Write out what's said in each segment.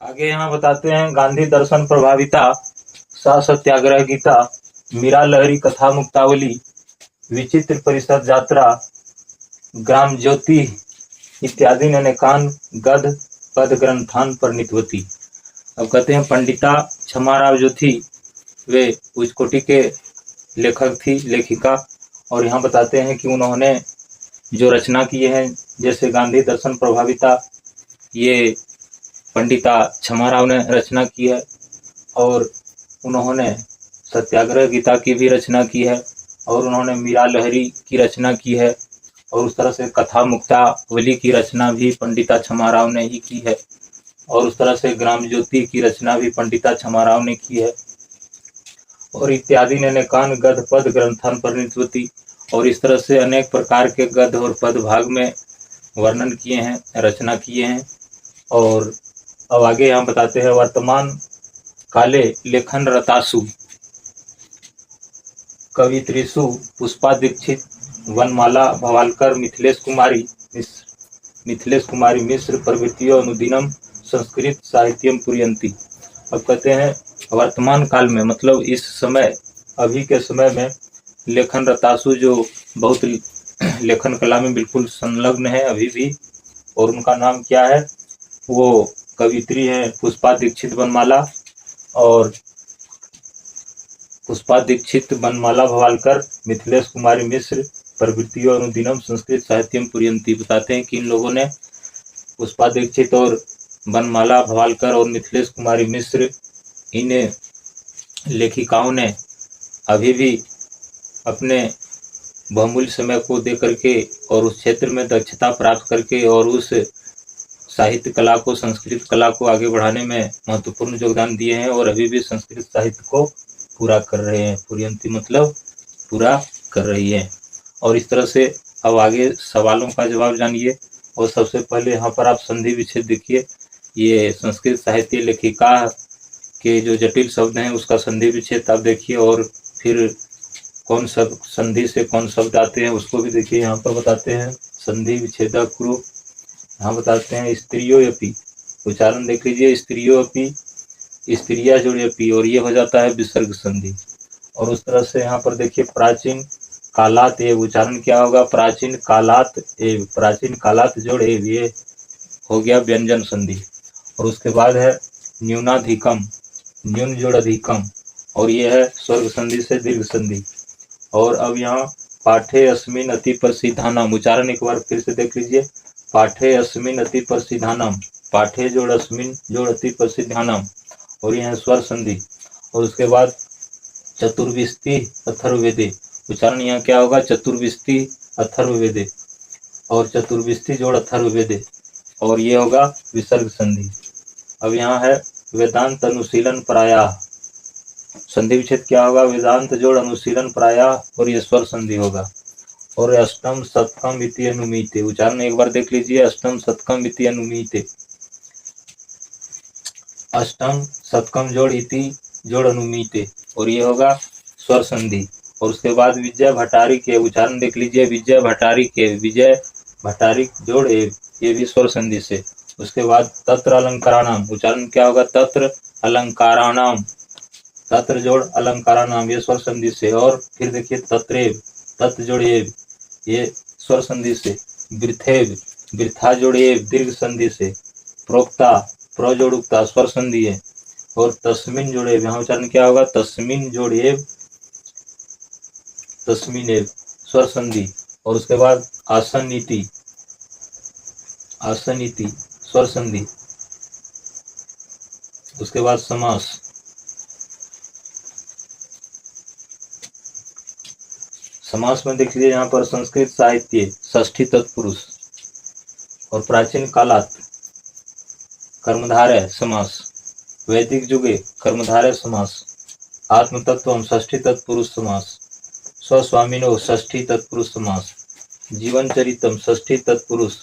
आगे यहाँ बताते हैं गांधी दर्शन प्रभाविता, सा सत्याग्रह गीता, मीरा लहरी कथा मुक्तावली, विचित्र परिषद यात्रा, ग्राम ज्योति इत्यादि अनेकान गद पद ग्रंथान पर नितवती। अब कहते हैं पंडिता क्षमाराव जो थी वे उच्च कोटि के लेखक थी, लेखिका। और यहाँ बताते हैं कि उन्होंने जो रचना किए हैं, जैसे गांधी दर्शन प्रभाविता, ये पंडिता क्षमाराव ने रचना की है। और उन्होंने सत्याग्रह गीता की भी रचना की है, और उन्होंने मीरा लहरी की रचना की है, और उस तरह से कथा मुक्तावली की रचना भी पंडिता क्षमाराव ने ही की है, और उस तरह से ग्राम ज्योति की रचना भी पंडिता क्षमाराव ने की है, और इत्यादि ने अनेकान गद पद ग्रंथन पर नितवती। और इस तरह से अनेक प्रकार के गद और पद भाग में वर्णन किए हैं, रचना किए हैं। और अब आगे यहाँ बताते हैं वर्तमान काले लेखन रतासु कवित्रीषु पुष्पा दीक्षित, वनमाला भवालकर, मिथिलेश कुमारी मिश्र प्रभृतियों अनुदिनम संस्कृत साहित्यम पुरयंती। अब कहते हैं वर्तमान काल में, मतलब इस समय, अभी के समय में लेखन रतासु जो बहुत लेखन कला में बिल्कुल संलग्न है अभी भी, और उनका नाम क्या है, वो कवित्री हैं पुष्पा दीक्षित वनमाला, और पुष्पा दीक्षित वनमाला भवालकर, मिथिलेश कुमारी मिश्र प्रभृतियों अनुदिनम संस्कृत साहित्यम पुरयंती। बताते हैं कि इन लोगों ने, पुष्पा दीक्षित और वनमाला भवालकर और मिथिलेश कुमारी मिश्र, इन लेखिकाओं ने अभी भी अपने बहुमूल्य समय को दे करके और उस क्षेत्र में दक्षता प्राप्त करके और उस साहित्य कला को, संस्कृत कला को आगे बढ़ाने में महत्वपूर्ण योगदान दिए हैं, और अभी भी संस्कृत साहित्य को पूरा कर रहे हैं। पुरयंती मतलब पूरा कर रही है। और इस तरह से अब आगे सवालों का जवाब जानिए। और सबसे पहले यहाँ पर आप संधि विच्छेद देखिए। ये संस्कृत साहित्य लेखिका के जो जटिल शब्द हैं उसका संधि विच्छेद आप देखिए, और फिर कौन सब संधि से कौन शब्द आते हैं उसको भी देखिए। यहाँ पर बताते हैं संधि विच्छेदक क्रू, यहाँ बताते हैं स्त्रियोपि, उच्चारण देख लीजिए, स्त्रियोपि, स्त्रिया जोड़े पी, और ये हो जाता है विसर्ग संधि। और उस तरह से यहाँ पर देखिए प्राचीन कालात एव, उच्चारण क्या होगा, प्राचीन कालात एव, प्राचीन कालात जोड़ एव, ये हो गया व्यंजन संधि। और उसके बाद है न्यूनाधिकम, न्यून जोड़ अधिकम, और ये है स्वर्ग संधि से दीर्घ संधि। और अब यहाँ पाठे अस्मिन अति प्रसिद्धानाम, उच्चारण एक बार फिर से देख लीजिए, पाठे अस्मिन अति प्रसिद्धानाम, पाठे जोड़ अस्मिन जोड़ अति प्रसिद्धानाम, और यह है स्वर संधि। और उसके बाद चतुर्विस्ति अथर्ववेदे, उच्चारण यहाँ क्या होगा, चतुर्विस्ति अथर्ववेदे, और चतुर्विस्ति जोड़ अथर्ववेदे, और ये होगा विसर्ग संधि। अब यहाँ है वेदांत अनुशीलन प्रायः, संधि विच्छेद क्या होगा, वेदांत जोड़ अनुशीलन प्रायः, और ये स्वर संधि होगा। और अष्टम शतकम इति अनुमीते, उच्चारण एक बार देख लीजिए, अष्टम शतकम इति अनुमीते, अष्टम शतकम जोड़ इति जोड़ अनुमीते, और ये होगा स्वर संधि। और उसके बाद विजय भटारी के, उच्चारण देख लीजिए, विजय भटारी के, विजय भटारी जोड़ एव, ये भी स्वर संधि से। उसके बाद तत्र अलंकाराणाम, उच्चारण क्या होगा, तत्र अलंकाराणाम, तत्र जोड़ अलंकाराणाम, ये स्वर संधि से। और फिर देखिए तत्रेव, तत् जोड़ एव, ये स्वर संधि से। वृथेव, वृथा जोड़ एव, दीर्घ संधि से। प्रोक्ता, प्र जोड़ उक्ता, स्वर संधि है। और तस्मिन जोड़ एव, यहाँ उच्चारण क्या होगा, तस्मिन जोड़ एव, तस्मिन एव, स्वर संधि। और उसके बाद आसन नीति, आसन नीति, स्वर संधि। उसके बाद समास, समास में देख लीजिए यहाँ पर संस्कृत साहित्य षष्ठी तत्पुरुष, और प्राचीन कालात कर्मधारय समास, वैदिक युगे कर्मधारय समास, आत्मतत्वम षष्ठी तत्पुरुष समास, स्वस्वामिनो षष्ठी तत्पुरुष समास, जीवन चरितम षष्ठी तत्पुरुष,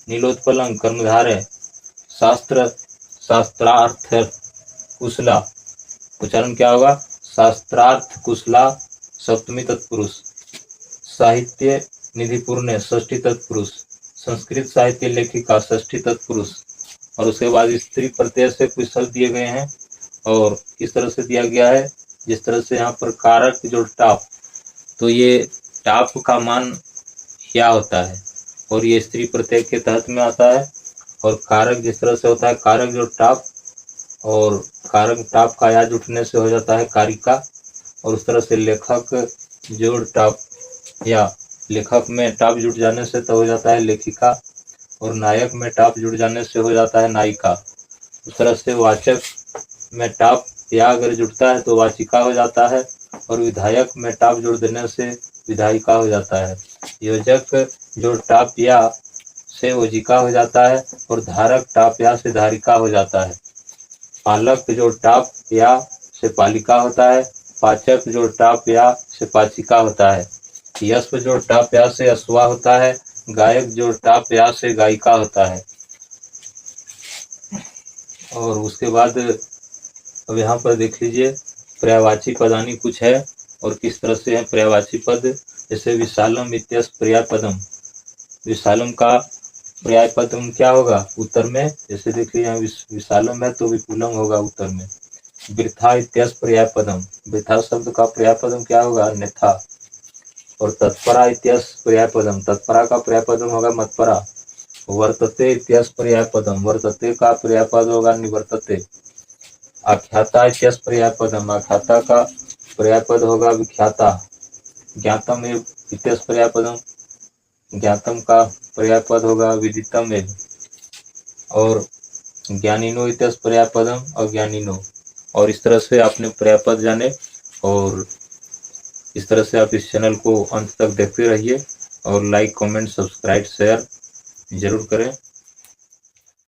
नीलोत्पलम कर्मधारय, शास्त्र शास्त्रार्थ कुशला, उच्चारण क्या होगा, शास्त्रार्थ कुशला सप्तमी तत्पुरुष, साहित्य निधिपूर्ण षष्ठी तत्पुरुष, संस्कृत साहित्य लेखिका षष्ठी तत्पुरुष, और उसके बाद स्त्री प्रत्यय से कुछ शब्द दिए गए हैं और किस तरह से दिया गया है, जिस तरह से यहाँ पर कारक जो टाप, तो ये टाप का मान क्या होता है और ये स्त्री प्रत्यय के तहत में आता है। और कारक जिस तरह से होता है कारक जो टाप, और कारक टाप का या जुटने से हो जाता है कारिका, और उस तरह से लेखक जोड़ टाप या लेखक में टाप जुट जाने से तो हो जाता है लेखिका, और नायक में टाप जुट जाने से हो जाता है नायिका। उस तरह से वाचक में टाप या अगर जुड़ता है तो वाचिका हो जाता है, और विधायक में टाप जोड़ देने से विधायिका हो जाता है। योजक जो टाप या से ओजिका हो जाता है, और धारक टाप या से धारिका हो जाता है। पालक जो टाप या से पालिका होता है, पाचक जो टाप या से पाचिका होता है। यश्व जो टाप या से अश्वा होता है, गायक जो टाप या से गायिका होता है। और उसके बाद अब यहाँ पर देख लीजिए पर्यायवाची पदानी कुछ है और किस तरह से है पर्यायवाची पद। जैसे विशालम इत्यस पर्यायपदम, विशालम का पर्यायपदम क्या होगा उत्तर में, जैसे देखिए यहाँ विशालम है तो विपुलम होगा उत्तर में। वृथा इत्यस पर्यायपदम, वृथा शब्द का पर्यायपदम क्या होगा अन्यथा। और तत्परा इत्यस पर्यायपदम, तत्परा का पर्यायपदम होगा मत्परा। वर्तते इत्यस पर्यायपदम, वर्तते का पर्यायपद होगा निवर्तते। आख्याता इत्यस पर्यायपदम, आख्याता का पर्यायपद होगा विख्याता। ज्ञातम एव इत्यस पर्यायपदम, ज्ञातम का पर्यायपद होगा विदितम एव। और ज्ञानिनो इत्यस पर्यायपदम अज्ञानिनो। और इस तरह से आपने पर्यायपद जाने, और इस तरह से आप इस चैनल को अंत तक देखते रहिए और लाइक कमेंट सब्सक्राइब शेयर जरूर करें।